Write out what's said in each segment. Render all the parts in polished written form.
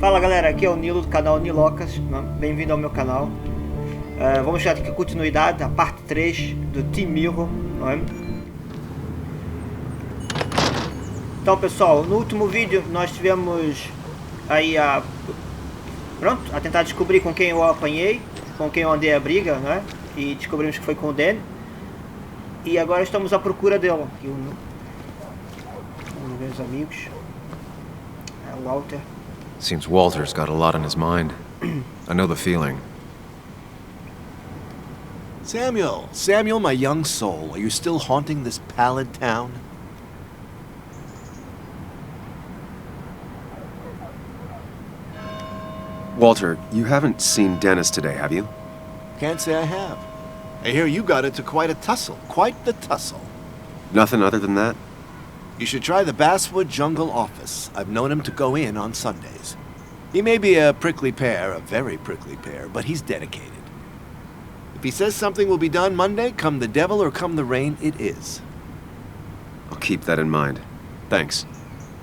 Fala galera, aqui é o Nilo do canal Nilocas, bem-vindo ao meu canal. Vamos dar aqui continuidade à parte 3 do Team Mirror, não é? Então pessoal, no último vídeo nós tivemos aí a tentar descobrir com quem eu apanhei, com quem eu andei a briga, né? E descobrimos que foi com o Dan. E agora estamos à procura dele. Aqui um dos meus amigos, é o Walter. Seems Walter's got a lot on his mind. I know the feeling. Samuel, my young soul, are you still haunting this pallid town? Walter, you haven't seen Dennis today, have you? Can't say I have. I hear you got into quite a tussle. Quite the tussle. Nothing other than that? You should try the Basswood Jungle office. I've known him to go in on Sundays. He may be a prickly pear, a very prickly pear, but he's dedicated. If he says something will be done Monday, come the devil or come the rain, it is. I'll keep that in mind. Thanks.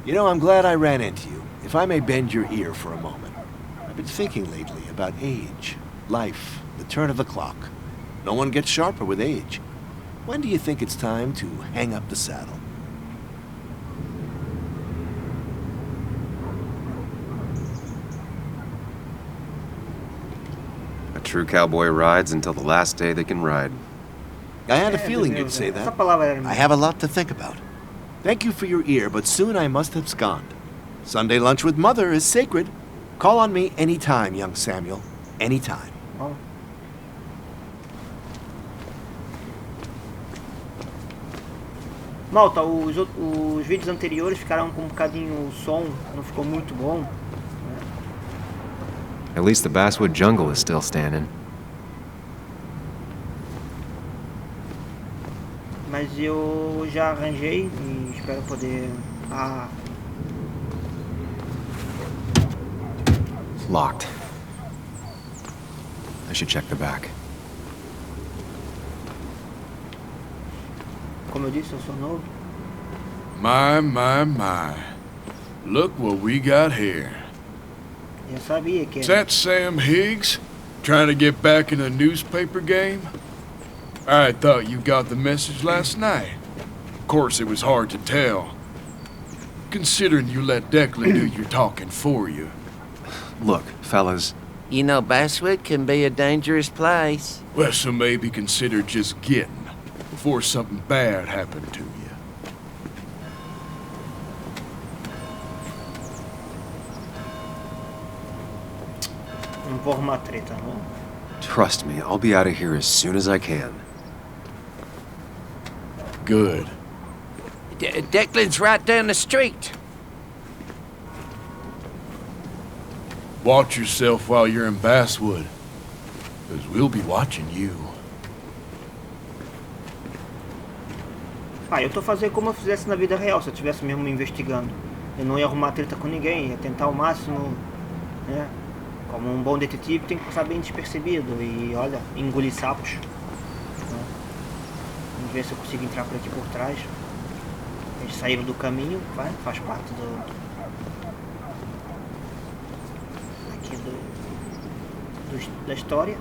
You know, I'm glad I ran into you. If I may bend your ear for a moment. I've been thinking lately about age, life, the turn of the clock. No one gets sharper with age. When do you think it's time to hang up the saddle? A true cowboy rides until the last day they can ride. I had a feeling you'd say that. I have a lot to think about. Thank you for your ear, but soon I must abscond. Sunday lunch with Mother is sacred. Call on me anytime, young Samuel. Anytime. Oh. Malta, os vídeos anteriores ficaram com um bocadinho o som, não ficou muito bom. At least the Basswood Jungle is still standing. Mas eu já arranjei e espero poder... It's locked. I should check the back. Como eu disse, eu sou novo. My. Look what we got here. Eu sabia que Is that Sam Higgs? Trying to get back in the newspaper game? I thought you got the message last night. Of course, it was hard to tell. Considering you let Declan do your talking for you. Look, fellas. You know, Basswood can be a dangerous place. Well, so maybe consider just getting before something bad happened to you. Não vou arrumar treta, não? Trust me, I'll be out of here as soon as I can. Good. Declan's right down the street. Watch yourself while you're in Basswood, because we'll be watching you. Eu tô fazendo como eu fizesse na vida real, se eu estivesse mesmo me investigando. Eu não ia arrumar treta com ninguém, ia tentar ao máximo, né? Como um bom detetive tem que passar bem despercebido e, olha, engolir sapos. Né? Vamos ver se eu consigo entrar por aqui por trás. Eles saíram do caminho, faz parte da história.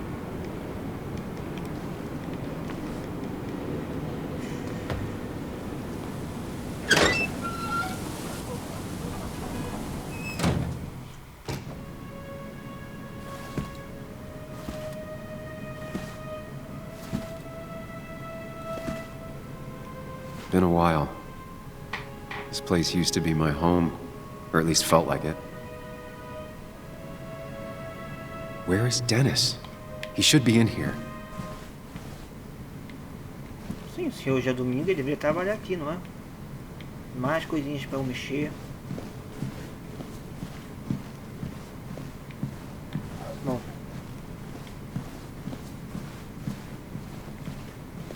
Been a while. This place used to be my home, or at least felt like it. Where is Dennis? He should be in here. Sim, se hoje é domingo, ele deveria trabalhar aqui, não é? Mais coisinhas para eu mexer. Bom.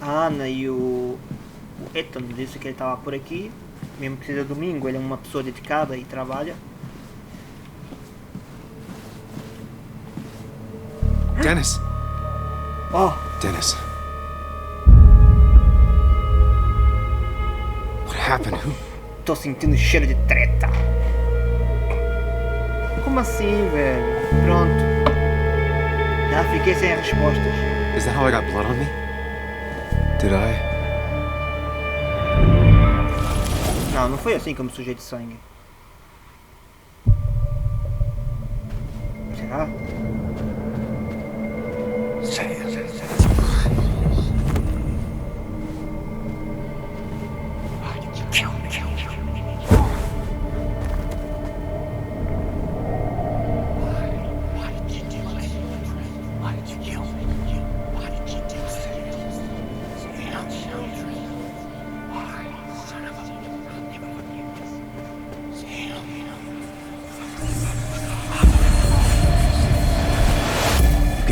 A Ana e o Ethan disse que ele estava por aqui. Mesmo que seja domingo, ele é uma pessoa dedicada e trabalha. Dennis! Oh! Dennis. What happened? Who? Tô sentindo cheiro de treta. como assim, velho? Pronto. Já fiquei sem respostas. Is that how I got blood on me? Did I? Não, não foi assim que eu me sujei de sangue. Será?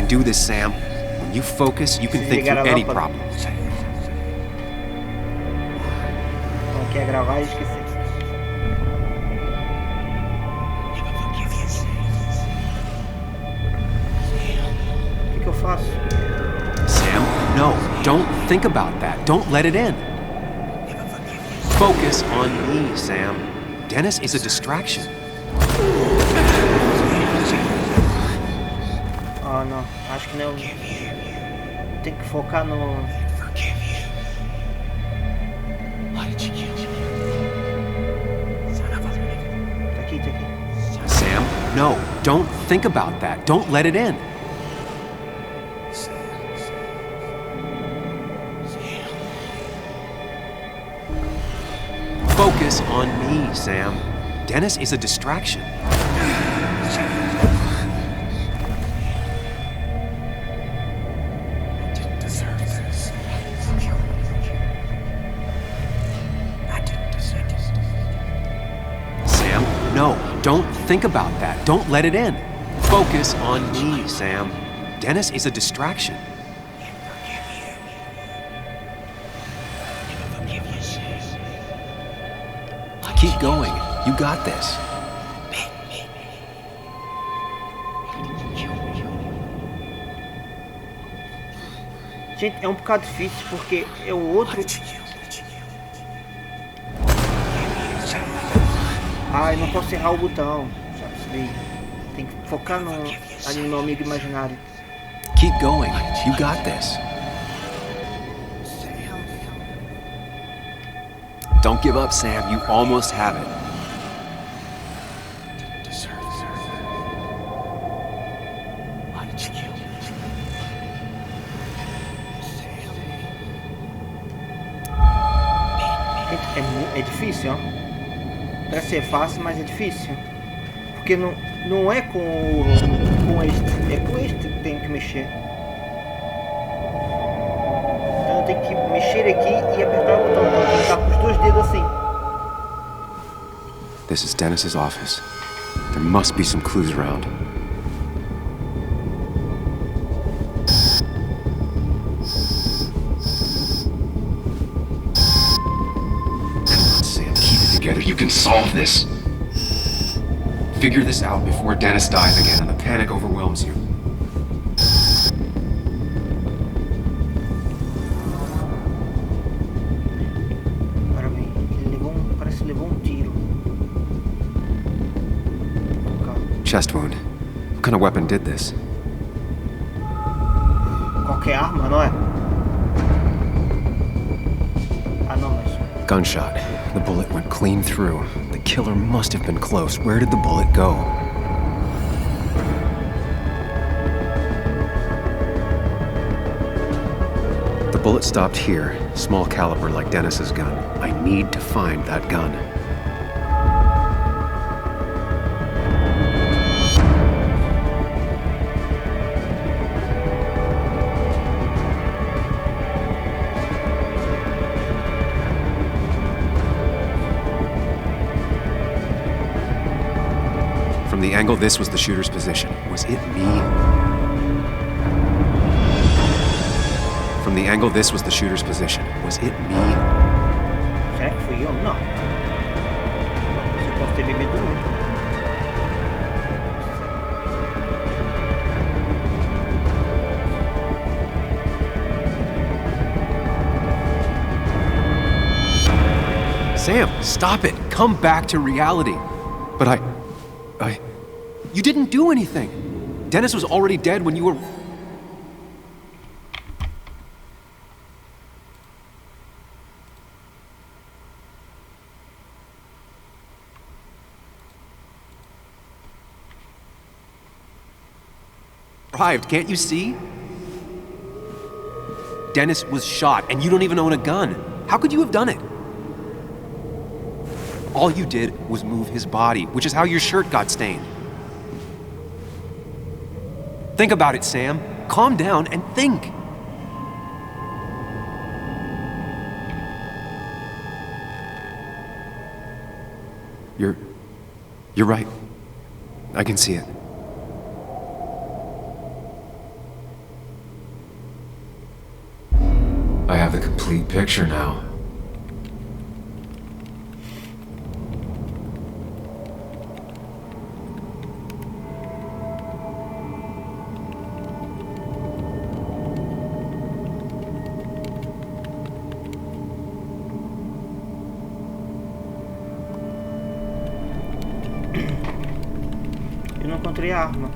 Do this, Sam. When you focus, you can think through any problem. Não quer gravar e esquecer. O que eu faço? Sam, no. Don't think about that. Don't let it in. Focus on me, Sam. Dennis is a distraction. Ah, não. Acho que não. Tem que focar no... Tá aqui, tá aqui. Sam, no. Don't think about that. Don't let it in. Focus on me, Sam. Dennis is a distraction. No, don't think about that. Don't let it in. Focus on me, Sam. Dennis is a distraction. Keep going. You got this. Gente, é um bocado difícil porque é o outro... Ai, não posso errar o botão. Já percebi. Tem que focar no... ali no meu amigo imaginário. Keep going. You got this. Don't give up, Sam. You almost have it. É difícil, ó. Parece ser fácil, mas é difícil. Porque não é com este. É com este que tem que mexer. Então eu tenho que mexer aqui e apertar o botão. Então eu tenho que estar com os dois dedos assim. This is Dennis's office. There must be some clues around. Sam, keep it together. You can solve this. Figure this out before Dennis dies again and the panic overwhelms you. Agora bem, parece que levou tiro. Chest wound. What kind of weapon did this? Qualquer arma, não é? Ah não, mas... Gunshot. The bullet went clean through. The killer must have been close. Where did the bullet go? The bullet stopped here. Small caliber like Dennis's gun. I need to find that gun. From the angle, this was the shooter's position. Was it me? From the angle, this was the shooter's position. Was it me? Será que fui eu? Não. Eu posso ter bebido muito. Sam, stop it. Come back to reality. But You didn't do anything. Dennis was already dead when you were... arrived, can't you see? Dennis was shot, and you don't even own a gun. How could you have done it? All you did was move his body, which is how your shirt got stained. Think about it, Sam. Calm down and think. You're right. I can see it. I have the complete picture now. Eu não encontrei a arma.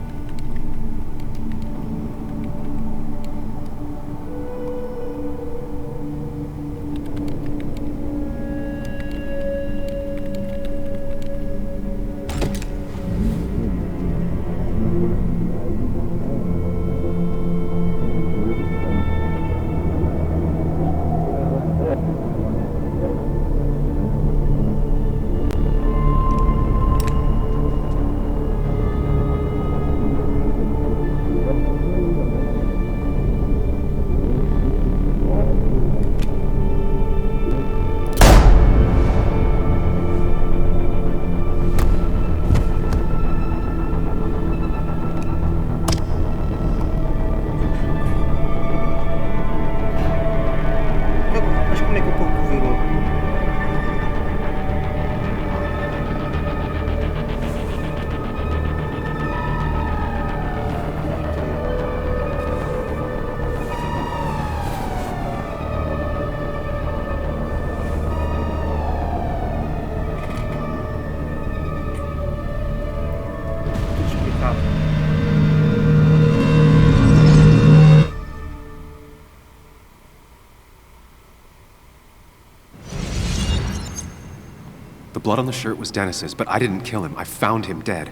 The blood on the shirt was Dennis's, but I didn't kill him. I found him dead.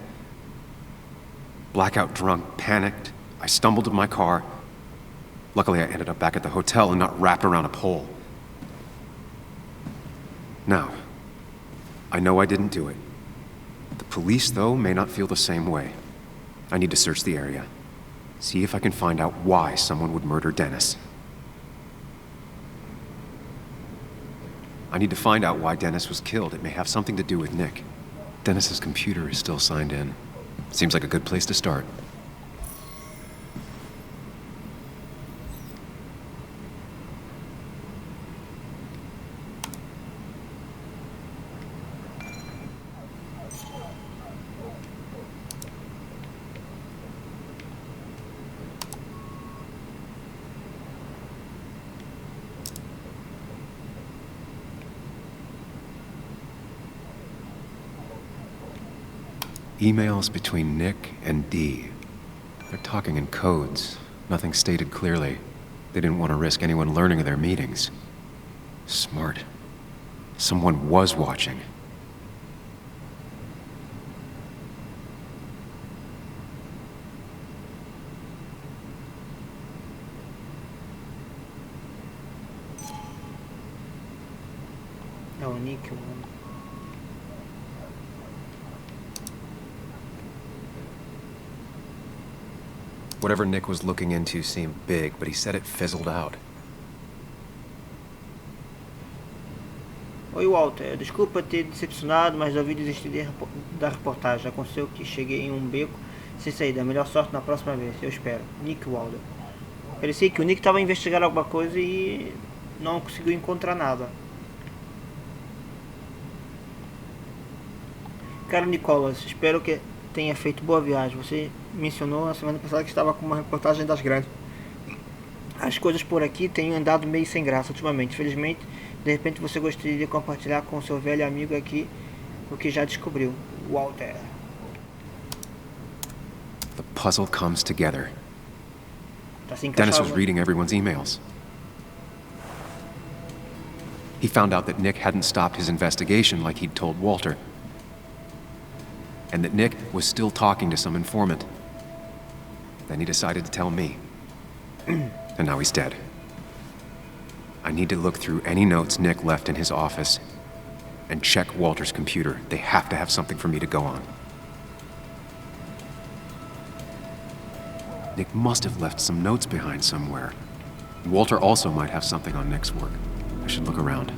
Blackout drunk, panicked. I stumbled to my car. Luckily, I ended up back at the hotel and not wrapped around a pole. Now, I know I didn't do it. The police, though, may not feel the same way. I need to search the area. See if I can find out why someone would murder Dennis. I need to find out why Dennis was killed. It may have something to do with Nick. Dennis's computer is still signed in. Seems like a good place to start. Emails between Nick and Dee. They're talking in codes. Nothing stated clearly. They didn't want to risk anyone learning of their meetings. Smart. Someone was watching. É o Nick, mano. Whatever Nick was looking into seemed big, but he said it fizzled out. Oi, Walter. Desculpa ter decepcionado, mas resolvi desistir da reportagem. Aconteceu que cheguei em um beco sem saída. Melhor sorte na próxima vez, eu espero. Nick Walder. Parecia que o Nick estava a investigar alguma coisa e não conseguiu encontrar nada. Caro Nicolas, espero que tenha feito boa viagem. Você mencionou na semana passada que estava com uma reportagem das grandes. As coisas por aqui têm andado meio sem graça ultimamente. Felizmente, de repente você gostaria de compartilhar com o seu velho amigo aqui o que já descobriu. Walter. Whatever Nick was looking into seemed big, but he said it fizzled out. Whatever Nick was looking into seemed big, but he said it fizzled out. puzzle comes together. Tá se Dennis was encaixando. reading everyone's emails. He found out that Nick hadn't stopped his investigation like he'd told Walter. And that Nick was still talking to some informant. Then he decided to tell me. And now he's dead. I need to look through any notes Nick left in his office and check Walter's computer. They have to have something for me to go on. Nick must have left some notes behind somewhere. Walter also might have something on Nick's work. I should look around.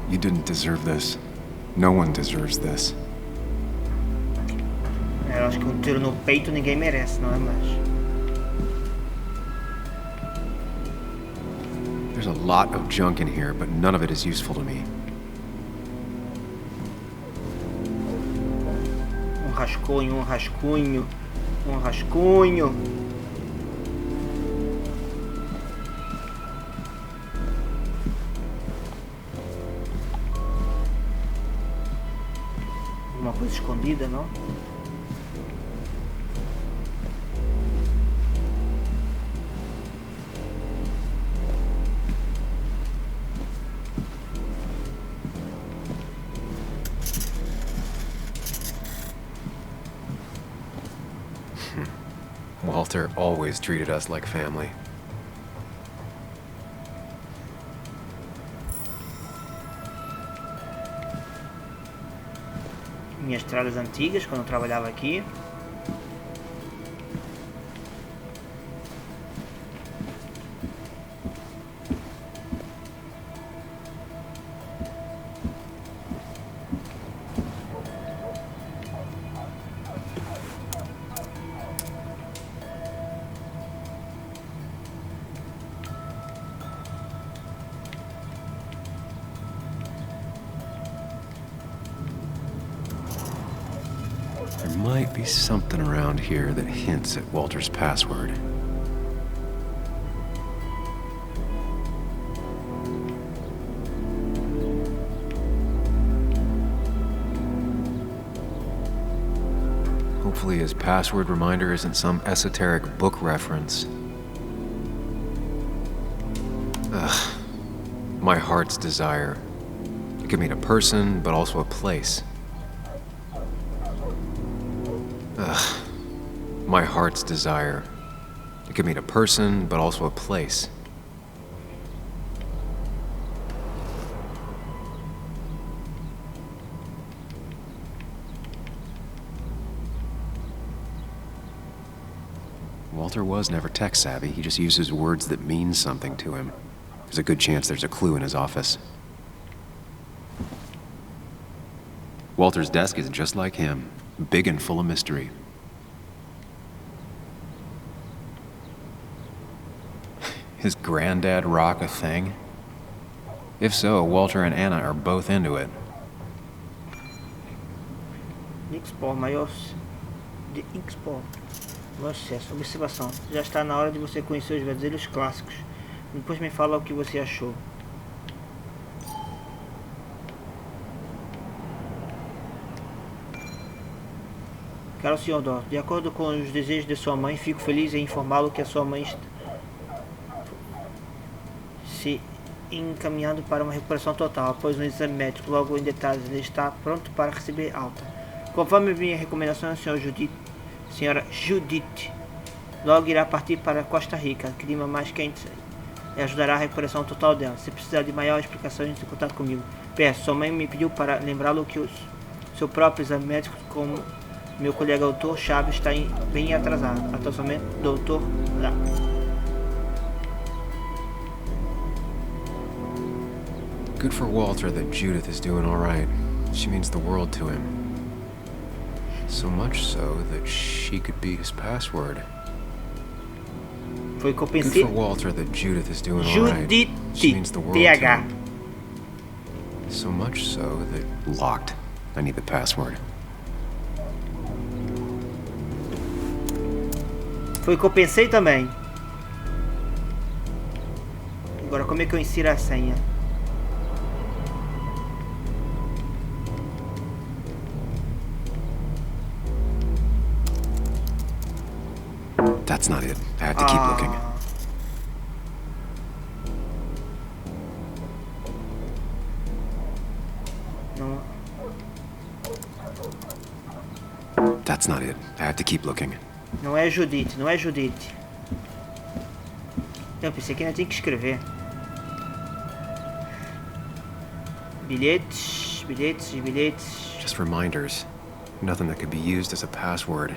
You didn't deserve this. No one deserves this. Eu acho que um tiro no peito ninguém merece, não é mais? There's a lot of junk in here, but none of it is useful to me. Um rascunho, um rascunho, um rascunho. Uma coisa escondida, não? Walter always treated us like family. Minhas estradas antigas, quando eu trabalhava aqui. There might be something around here that hints at Walter's password. Hopefully his password reminder isn't some esoteric book reference. Ugh. My heart's desire. It could mean a person, but also a place. Ugh. My heart's desire. It could mean a person, but also a place. Walter was never tech savvy. He just uses words that mean something to him. There's a good chance there's a clue in his office. Walter's desk is just like him, big and full of mystery. His granddad rock a thing? If so, Walter and Anna are both into it. Expor, maior de expor. Maior sucesso. Observação. Já está na hora de você conhecer os verdadeiros clássicos. Depois me fala o que você achou. Caro Sr. Dor, de acordo com os desejos de sua mãe, fico feliz em informá-lo que a sua mãe está se encaminhando para uma recuperação total. Após um exame médico, logo em detalhes, ele está pronto para receber alta. Conforme minha recomendação, senhora Judith logo irá partir para Costa Rica, clima mais quente, e ajudará a recuperação total dela. Se precisar de maior explicação, entre em contato comigo. PS, sua mãe me pediu para lembrá-lo que o seu próprio exame médico, como meu colega doutor Chaves, está bem atrasado. Atualmente, doutor lá. Good for Walter that Judith is doing all right. She means the world to him. So much so that she could be his password. Foi que eu Good pensei. for Walter that Judith is doing all right. Judith, She means the world to TH. him. So much so that locked. I need the password. Foi o que eu pensei também. Agora como é que eu insiro a senha? That's not it. I had to keep looking. Não. That's not it. I had to keep looking. Não é Judite, não é Judite. Eu pensei que ainda tinha que escrever. Bilhetes, bilhetes e bilhetes. Just reminders. Nothing that could be used as a password.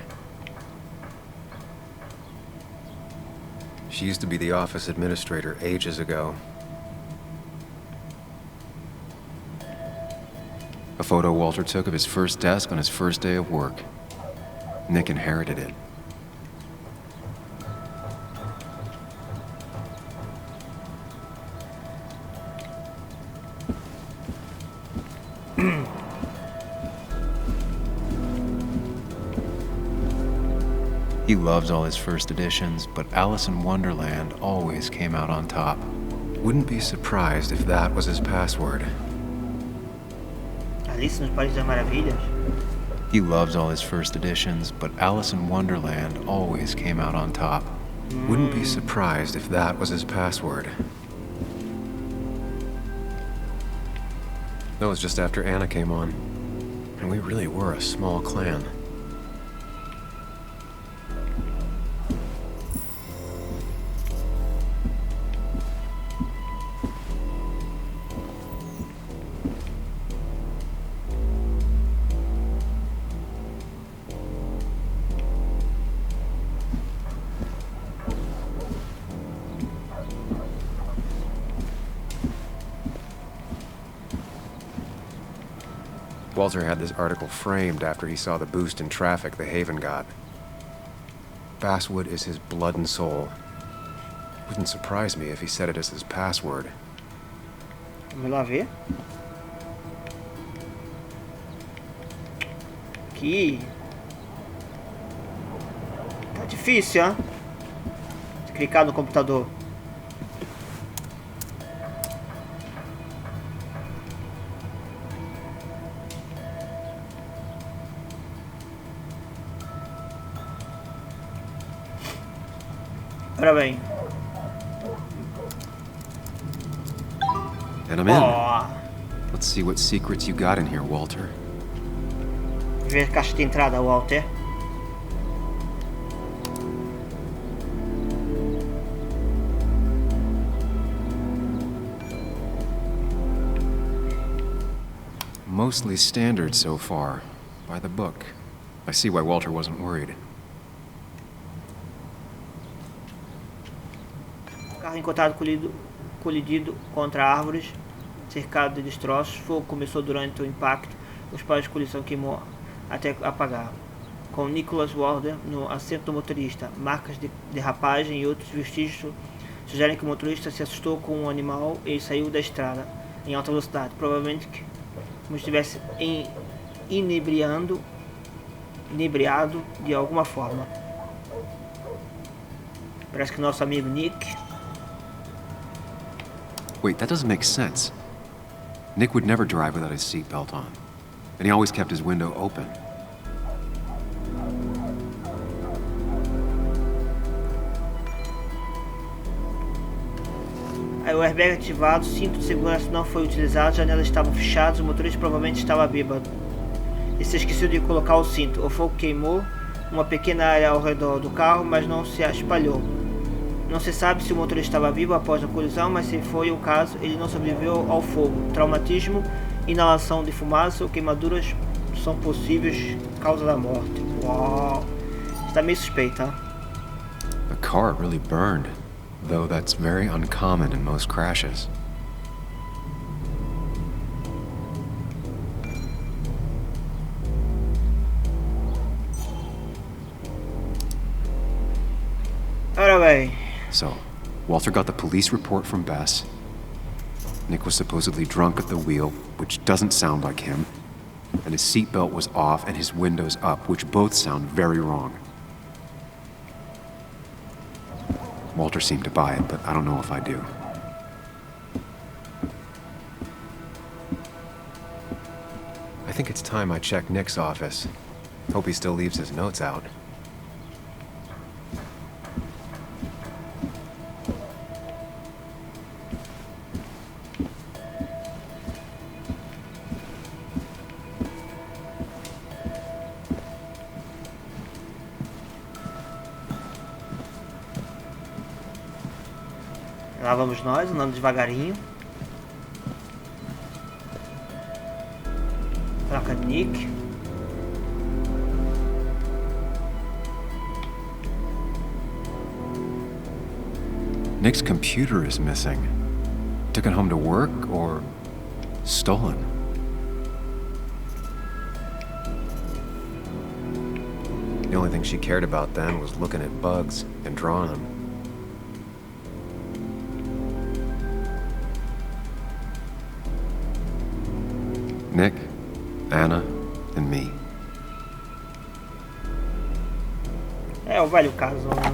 She used to be the office administrator ages ago. A photo Walter took of his first desk on his first day of work. Nick inherited it. He loves all his first editions, but Alice in Wonderland always came out on top. Wouldn't be surprised if that was his password. Alice no País das Maravilhas? He loves all his first editions, but Alice in Wonderland always came out on top. Wouldn't be surprised if that was his password. That was just after Anna came on. And we really were a small clan. Walter had this article framed after he saw the boost in traffic the Haven got. Basswood is his blood and soul. Wouldn't surprise me if he said it as his password. Vamos lá ver. Aqui. Tá difícil, hein? Clicar no computador. Ora bem. And I'm in. Ó, Let's see what secrets you got in here, Walter. ver caixa de entrada, Walter. Mostly standard so far. By the book. I see why Walter wasn't worried. Carro encontrado colidido contra árvores, cercado de destroços. Fogo começou durante o impacto. Os pais de colisão queimou até apagar. Com Nicholas Warden no assento do motorista. Marcas de derrapagem e outros vestígios sugerem que o motorista se assustou com um animal e saiu da estrada em alta velocidade. Provavelmente como estivesse inebriado de alguma forma. Parece que nosso amigo Nick. Wait, that doesn't make sense. Nick would never drive without his seatbelt on. And he always kept his window open. Aí o airbag ativado, o cinto de segurança não foi utilizado, as janelas estavam fechadas, o motorista provavelmente estava bêbado. E se esqueceu de colocar o cinto. O fogo queimou uma pequena área ao redor do carro, mas não se espalhou. Não se sabe se o motorista estava vivo após a colisão, mas se foi o caso, ele não sobreviveu ao fogo. Traumatismo, inalação de fumaça ou queimaduras são possíveis causa da morte. Uau! Está meio suspeito, hein? The car really burned, though that's very uncommon in most crashes. Ora bem. So, Walter got the police report from Bess. Nick was supposedly drunk at the wheel, which doesn't sound like him. And his seatbelt was off and his windows up, which both sound very wrong. Walter seemed to buy it, but I don't know if I do. I think it's time I check Nick's office. Hope he still leaves his notes out. Lá vamos nós, andando devagarinho. Placa de Nick. Nick's computer is missing. Took it home to work or stolen? The only thing she cared about then was looking at bugs and drawing them. Nick, Anna, and me. É o velho caso, né?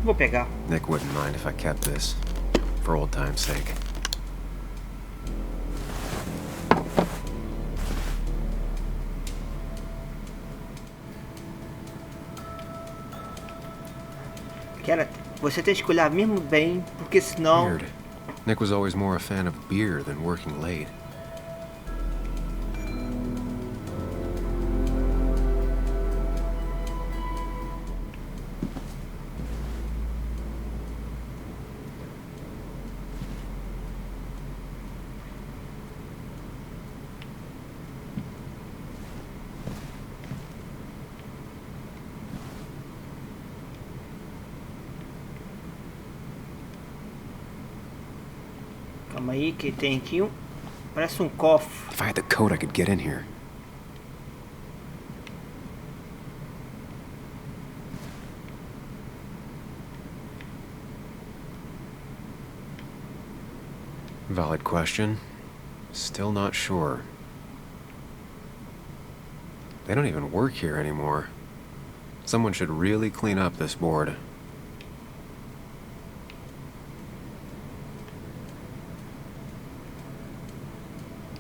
Vou pegar. Nick wouldn't mind if I kept this, for old time's sake. Você tem que escolher mesmo bem, porque senão... Weird. Nick was always more a fan of beer than working late. Calma aí, que tem aqui um... Parece um cofre. If I had the code, I could get in here. Valid question. Still not sure. They don't even work here anymore. Someone should really clean up this board.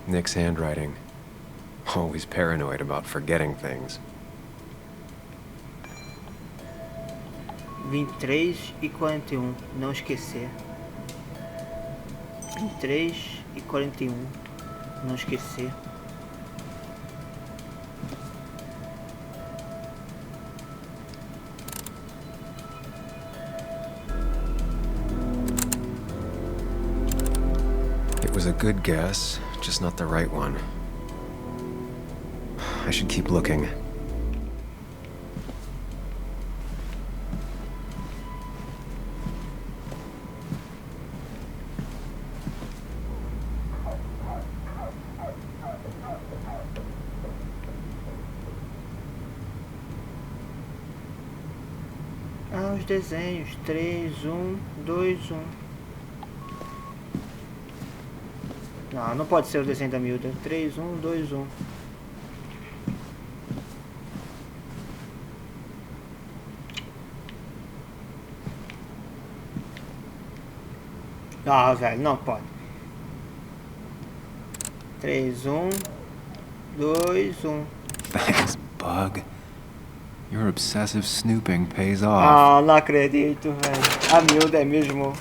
Nick's handwriting. Always paranoid about forgetting things. 23:41. Não esquecer. 23:41. Não esquecer. It was a good guess, just not the right one. I should keep looking. Ah, os desenhos. 3, 1, 2, 1. Não, não pode ser o desenho da miúda. 3, 1, 2, 1. Ah, velho, não pode. 3, 1, 2, 1. Thanks, Bug. Your obsessive snooping pays off. Ah, não acredito, velho. A miúda é mesmo...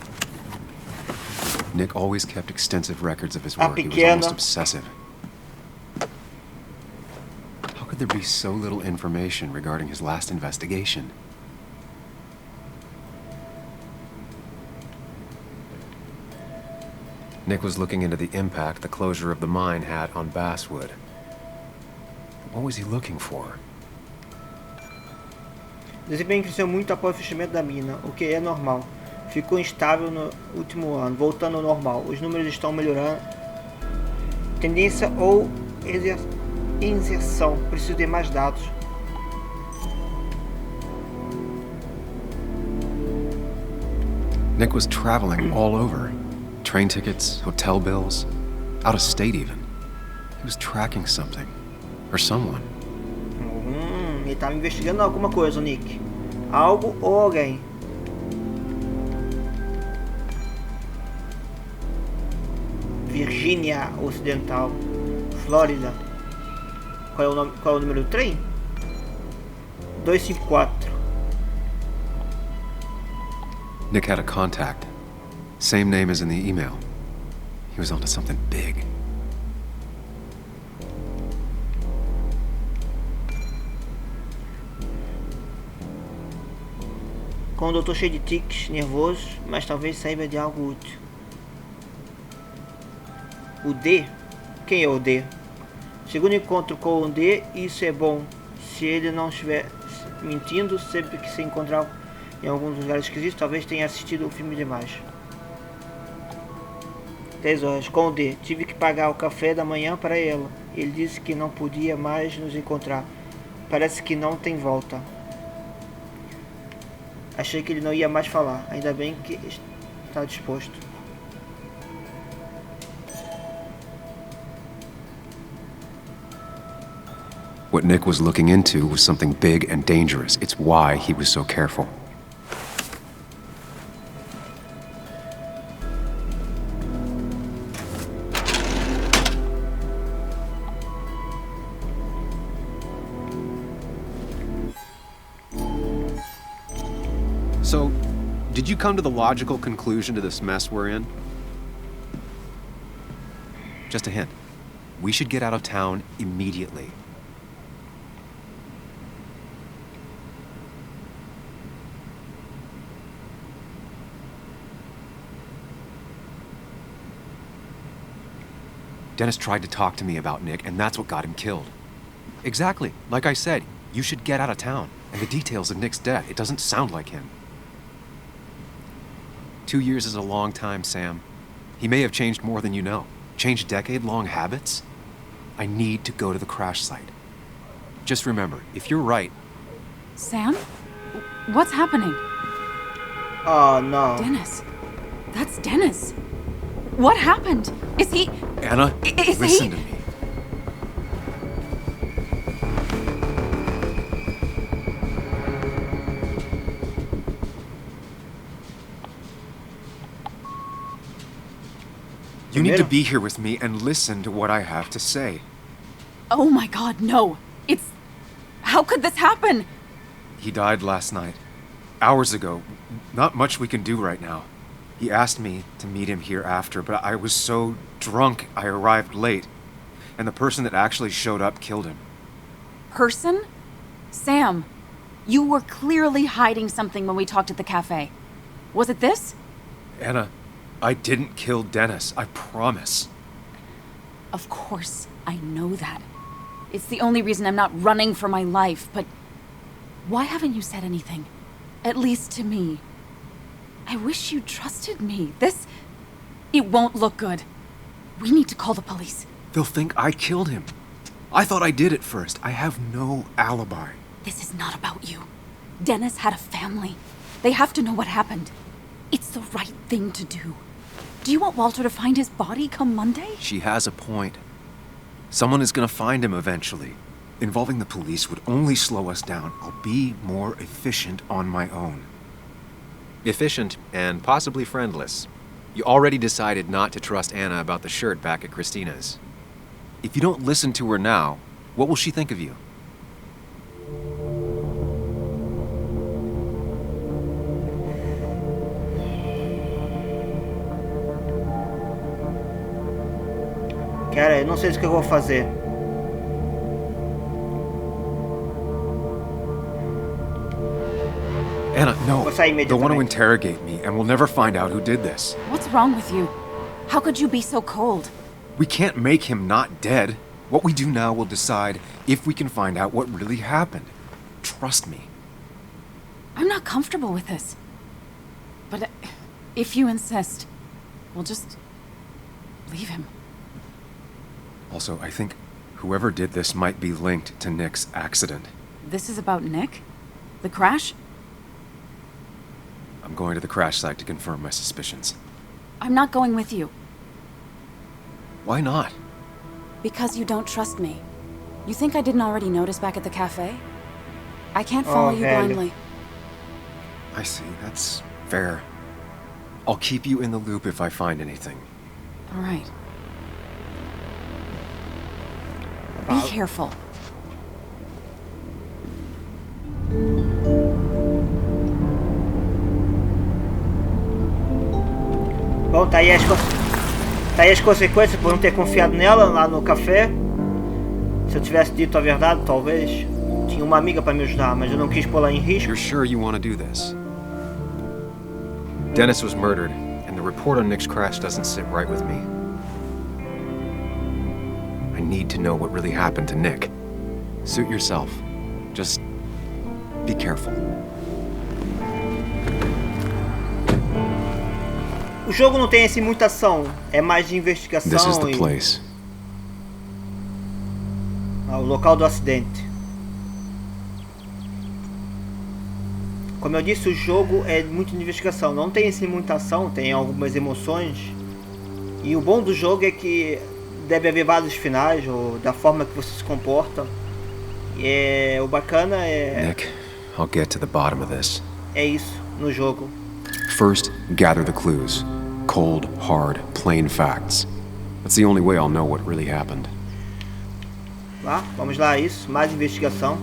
Nick always kept extensive records of his work. He was pequena. almost obsessive. How could there be so little information regarding his last investigation? Nick was looking into the impact the closure of the mine had on Basswood. What was he looking for? O desempenho cresceu muito após o fechamento da mina, o que é normal. Ficou instável no último ano, voltando ao normal. Os números estão melhorando. Tendência ou inserção. Preciso de mais dados. Nick was traveling all over. Train tickets, hotel bills, out of state even. He was tracking something. Or someone. Ele estava investigando alguma coisa, o Nick. Algo ou alguém. Virgínia Ocidental, Flórida. Qual é o nome? Qual é o número do trem? 254. Nick had a contact. Same name as in the email. He was onto something big. Com o doutor cheio de tiques, nervoso, mas talvez saiba de algo útil. O D? Quem é o D? Segundo encontro com o D, isso é bom. Se ele não estiver mentindo, sempre que se encontrar em alguns lugares esquisitos, talvez tenha assistido o filme demais. 10 horas. Com o D, tive que pagar o café da manhã para ela. Ele disse que não podia mais nos encontrar. Parece que não tem volta. Achei que ele não ia mais falar. Ainda bem que está disposto. What Nick was looking into was something big and dangerous. It's why he was so careful. So, did you come to the logical conclusion to this mess we're in? Just a hint. We should get out of town immediately. Dennis tried to talk to me about Nick, and that's what got him killed. Exactly. Like I said, you should get out of town. And the details of Nick's death, it doesn't sound like him. 2 years is a long time, Sam. He may have changed more than you know. Changed decade-long habits? I need to go to the crash site. Just remember, if you're right... Sam? What's happening? Oh, no. Dennis. That's Dennis. What happened? Is he... Anna, Is listen he... to me. You need to be here with me and listen to what I have to say. Oh my God, no. It's... How could this happen? He died last night. Hours ago. Not much we can do right now. He asked me to meet him here after, but I was so drunk I arrived late. And the person that actually showed up killed him. Person? Sam, you were clearly hiding something when we talked at the cafe. Was it this? Anna, I didn't kill Dennis, I promise. Of course, I know that. It's the only reason I'm not running for my life, but... Why haven't you said anything? At least to me. I wish you trusted me. This... It won't look good. We need to call the police. They'll think I killed him. I thought I did at first. I have no alibi. This is not about you. Dennis had a family. They have to know what happened. It's the right thing to do. Do you want Walter to find his body come Monday? She has a point. Someone is gonna find him eventually. Involving the police would only slow us down. I'll be more efficient on my own. Efficient and possibly friendless. You already decided not to trust Anna about the shirt back at Christina's. If you don't listen to her now, what will she think of you? Cara, eu não sei o que eu vou fazer. Anna, no. Vou sair They'll want to imediatamente. interrogate me, and we'll never find out who did this. What's wrong with you? How could you be so cold? We can't make him not dead. What we do now will decide if we can find out what really happened. Trust me. I'm not comfortable with this. But if you insist, we'll just leave him. Also, I think whoever did this might be linked to Nick's accident. This is about Nick? The crash? I'm going to the crash site to confirm my suspicions. I'm not going with you. Why not? Because you don't trust me. You think I didn't already notice back at the cafe? I can't follow you velho. blindly. I see, that's fair. I'll keep you in the loop if I find anything. All right. Be careful. Bom, tá aí as consequências por não ter confiado nela lá no café. Se eu tivesse dito a verdade, talvez tinha uma amiga para me ajudar, mas eu não quis pô-la em risco. You're sure you want to do this? Dennis was murdered, and the report on Nick's crash doesn't sit right with me. I need to know what really happened to Nick. Suit yourself. Just be careful. O jogo não tem assim muita ação, é mais de investigação. This is the place. O local do acidente. Como eu disse, o jogo é muito de investigação, não tem assim muita ação, tem algumas emoções. E o bom do jogo é que deve haver vários finais, ou da forma que você se comporta. E o bacana é... Nick, I'll get to the bottom of this. É isso, no jogo. First, gather the clues. Cold, hard, plain facts. That's the only way I'll know what really happened. Vamos lá, isso, mais investigação.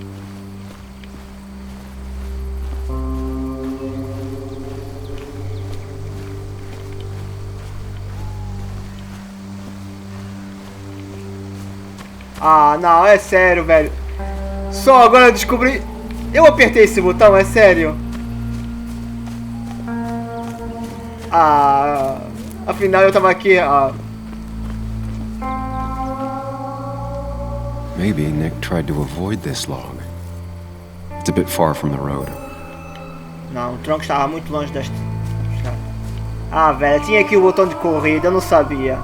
Ah, não, é sério, velho. Só agora eu descobri... Eu apertei esse botão, é sério. Ah, afinal eu tava aqui, Maybe Nick tried to avoid this log. It's a bit far from the road. Não, o tronco estava muito longe da estrada. Ah, velho, tinha aqui o botão de corrida, eu não sabia.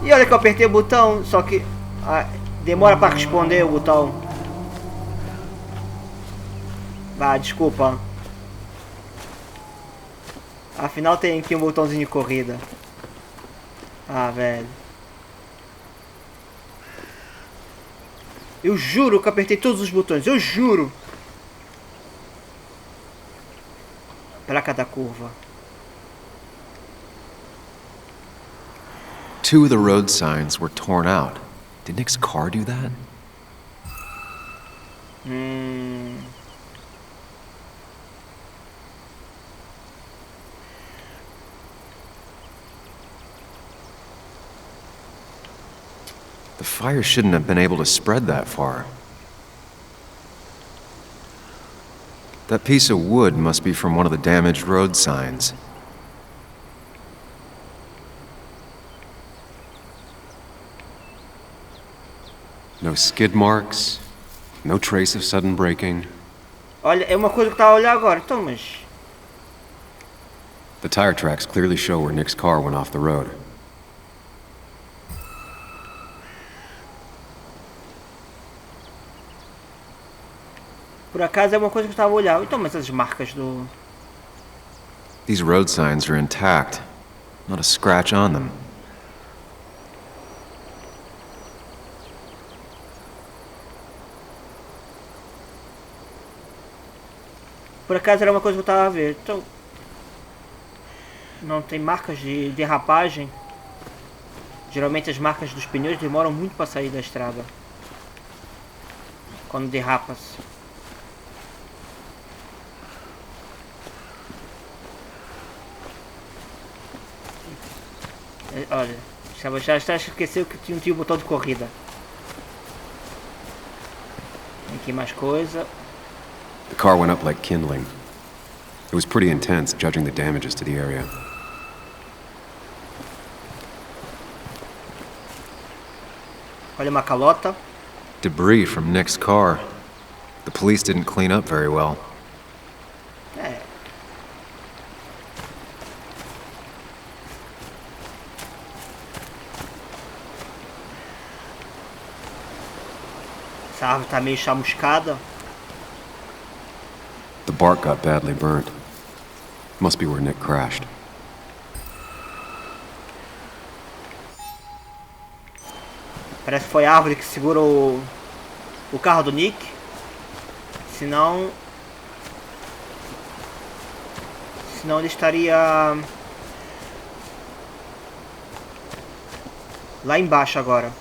E olha que eu apertei o botão, só que demora para responder o botão. Desculpa. Afinal tem aqui um botãozinho de corrida. Velho. Eu juro que eu apertei todos os botões, eu juro. Placa da curva. Two of the road signs were torn out. Did Nick's car do that? The fire shouldn't have been able to spread that far. That piece of wood must be from one of the damaged road signs. No skid marks, no trace of sudden braking. Olha, é uma coisa que eu estava a olhar agora, então, mas... The tire tracks clearly show where Nick's car went off the road. Por acaso é uma coisa que eu estava a olhar. Então, mas as marcas do... These road signs are intact. Not a scratch on them. Por acaso era uma coisa que eu estava a ver. Então... Não tem marcas de derrapagem. Geralmente as marcas dos pneus demoram muito para sair da estrada. Quando derrapa-se. Olha, já esqueceu que tinha um botão de corrida. Tem aqui mais coisa. The car went up like kindling. It was pretty intense, judging the damages to the area. Olha uma calota. Debris from Nick's car. The police didn't clean up very well. Essa árvore está meio chamuscada. The bark got badly burnt. Must be where Nick crashed. Parece que foi a árvore que segurou o carro do Nick. Senão ele estaria lá embaixo agora.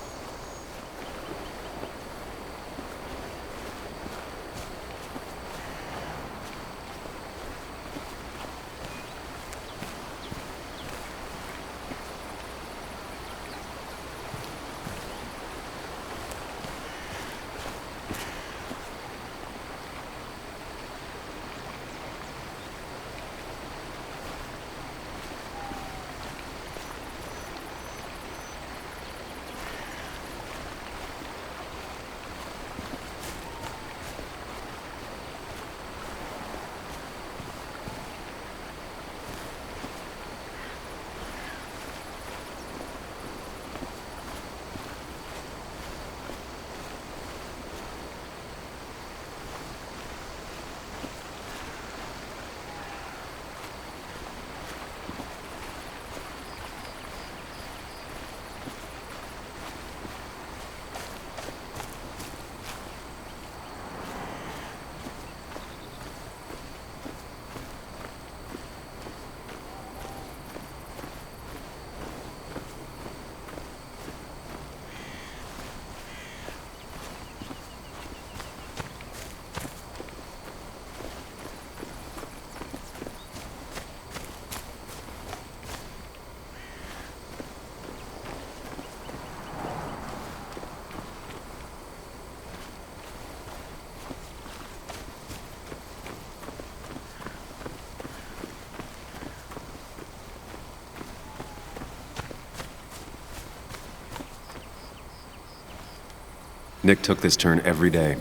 Nick took this turn every day.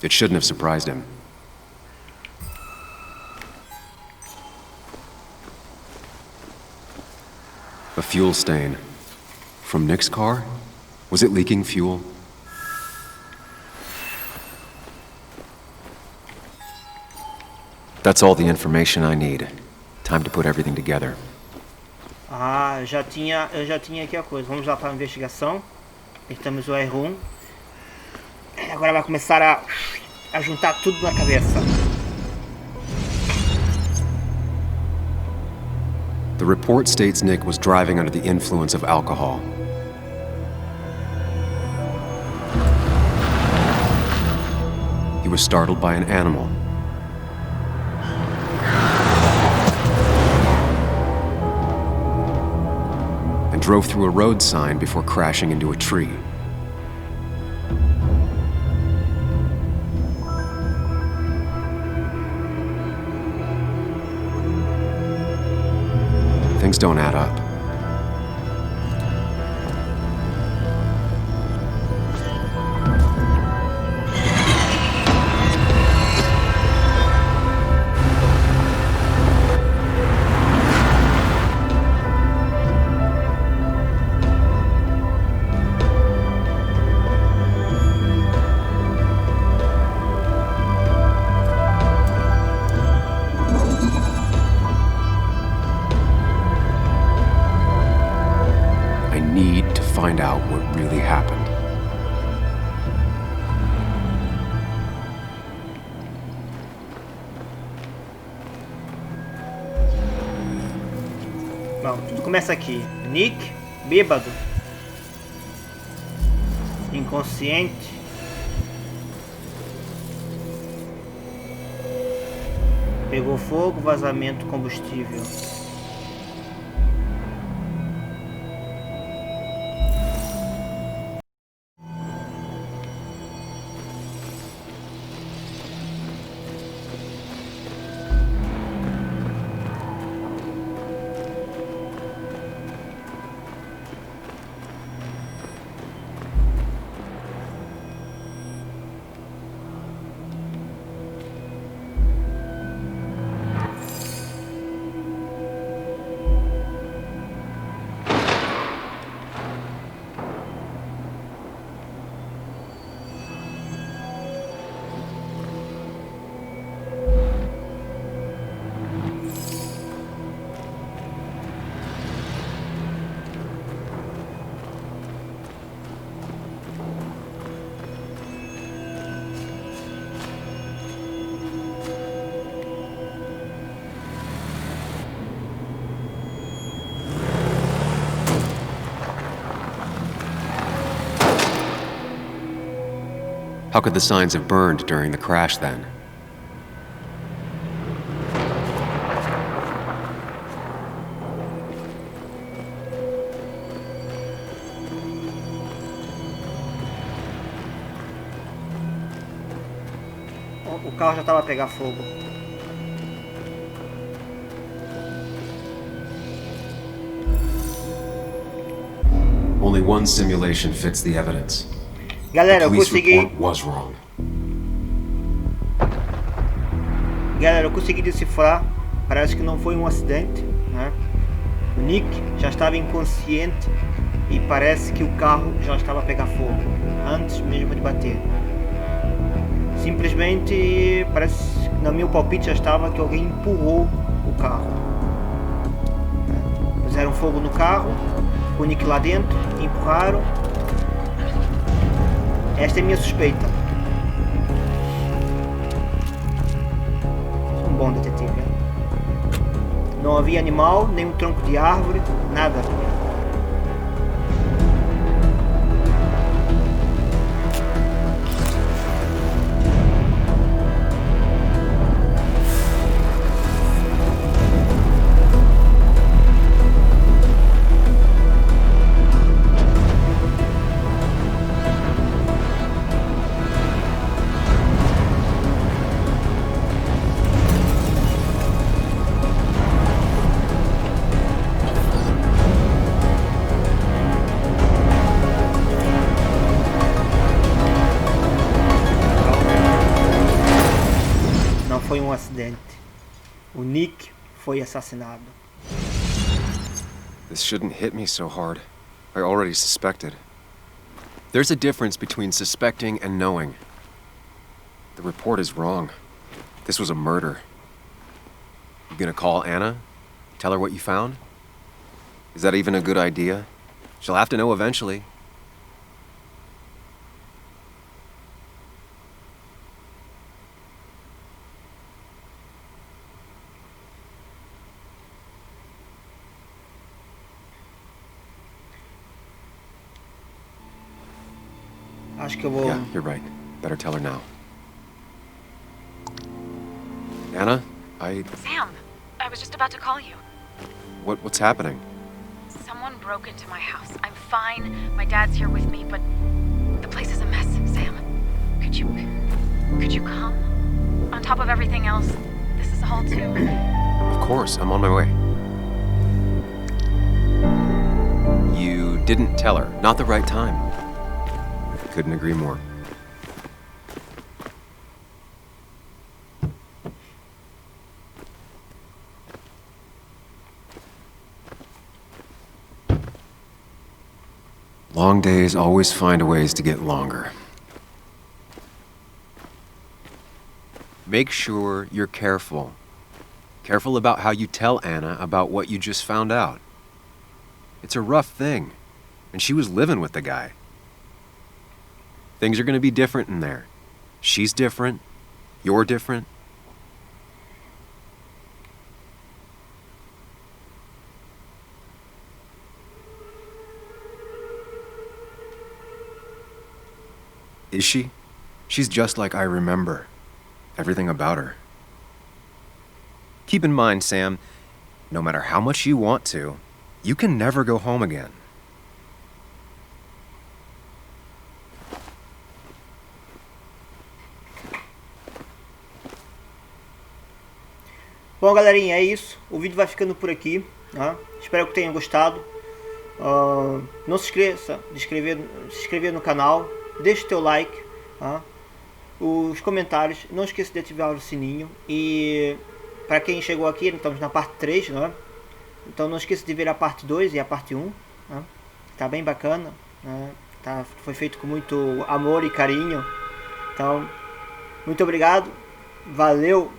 It shouldn't have surprised him. A fuel stain. From Nick's car? Was it leaking fuel? That's all the information I need. Time to put everything together. Ah, eu já tinha aqui a coisa. Vamos lá para a investigação. Apertamos o R1. Agora vai começar a juntar tudo na cabeça. The report states Nick was driving under the influence of alcohol. He was startled by an animal. And drove through a road sign before crashing into a tree. Things don't add up. Find out what really happened. Bom, tudo começa aqui. Nick, bêbado, inconsciente, pegou fogo, vazamento, combustível. How could the signs have burned during the crash then? O carro já estava a pegar fogo. Only one simulation fits the evidence. Galera, eu Police consegui. report was wrong. Galera, eu consegui decifrar. Parece que não foi um acidente, né? O Nick já estava inconsciente e parece que o carro já estava a pegar fogo antes mesmo de bater. Simplesmente parece, no meu palpite já estava que alguém empurrou o carro. Puseram fogo no carro, o Nick lá dentro, empurraram. Esta é a minha suspeita. Sou um bom detetive. Hein? Não havia animal, nem um tronco de árvore, nada. foi assassinado. This shouldn't hit me so hard. I already suspected. There's a difference between suspecting and knowing. The report is wrong. This was a murder. You gonna call Anna? Tell her what you found? Is that even a good idea? She'll have to know eventually. Acho que eu vou... Yeah, you're right. Better tell her now. Anna, Sam, I was just about to call you. What's happening? Someone broke into my house. I'm fine. My dad's here with me, but the place is a mess, Sam. Could you come? On top of everything else, this is all too... Of course, I'm on my way. You didn't tell her. Not the right time. Couldn't agree more. Long days always find ways to get longer. Make sure you're careful. Careful about how you tell Anna about what you just found out. It's a rough thing, and she was living with the guy. Things are gonna be different in there. She's different. You're different. Is she? She's just like I remember. Everything about her. Keep in mind, Sam, no matter how much you want to, you can never go home again. Bom, galerinha, é isso. O vídeo vai ficando por aqui. Tá? Espero que tenham gostado. Não se esqueça de se inscrever no canal. Deixe o teu like. Tá? Os comentários. Não esqueça de ativar o sininho. E para quem chegou aqui, estamos na parte 3. Né? Então não esqueça de ver a parte 2 e a parte 1. Né? Tá bem bacana. Né? Foi feito com muito amor e carinho. Então, muito obrigado. Valeu!